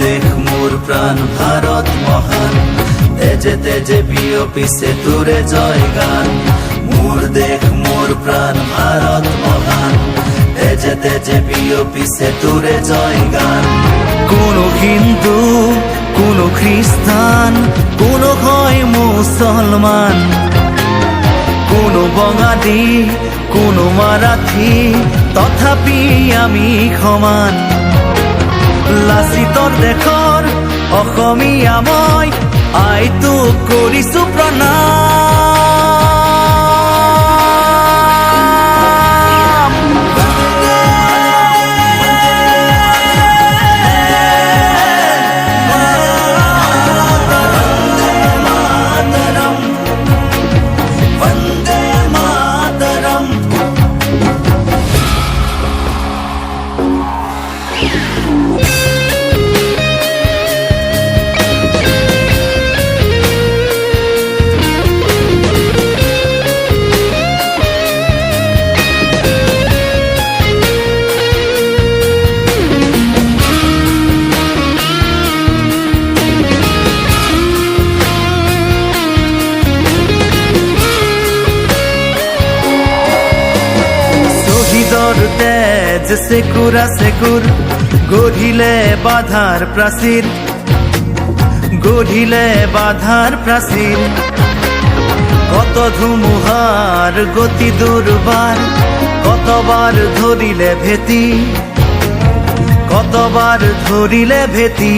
দেশ মোৰ প্ৰাণ ভাৰত মহান, তেজে তেজে বিয়পিছে তোৰে জয় গান। মোৰ দেশ মোৰ প্ৰাণ ভাৰত মহান, তেজে তেজে বিয়পিছে তোৰে জয় গান। কোনো হিন্দু, কোনো খ্ৰিস্টান, কোনো হয় মুসলমান, কোনো বঙালী, কোনো মাৰাঠী, তথাপি আমি সমান। লাচিতৰ দেশৰ অসমীয়া মই, আইটোক কৰিছো প্ৰণাম। বন্দে মাতৰম। তেজ সেকুৰা সেকুৰ গঢ়িলে বাধাৰ প্ৰাচীৰ, গঢ়িলে বাধাৰ প্ৰাচীৰ। কত ধুমুহাৰ গতি দুৰ্বাৰ, কতবাৰ ধৰিলে ভেটি, কতবাৰ ধৰিলে ভেটি।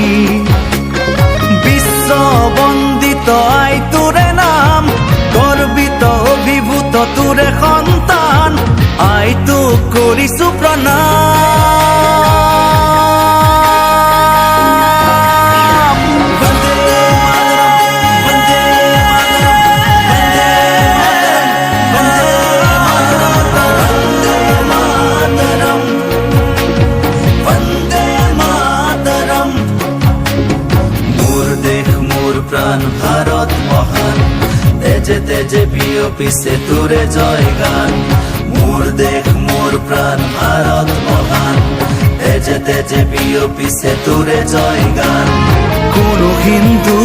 বিশ্ব বন্দিত আই তোৰে নাম, গৰ্বিত অভিভূত তোৰে সন্তান, আইটোক কৰিছো প্ৰণাম। বন্দে মাতৰম, বন্দে মাতৰম। মোৰ দেশ মোৰ প্ৰাণ ভাৰত মহান, তেজে তেজে বিয়পিছে তোৰে জয় গান। মোৰ দেশ মোৰ প্ৰাণ ভাৰত মহান, তেজে তেজে বিয়পিছে তোৰে জয় গান। কোনো হিন্দু,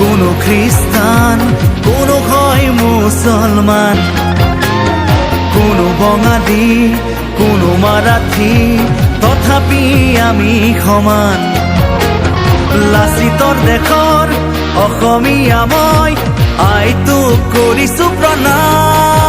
কোনো খ্ৰিস্টান, কোনো হয় মুসলমান, কোনো বঙালী, কোনো মাৰাঠী, তথাপি আমি সমান। লাচিতৰ দেশৰ অসমীয়া মই, আইটোক কৰিছো প্ৰণাম।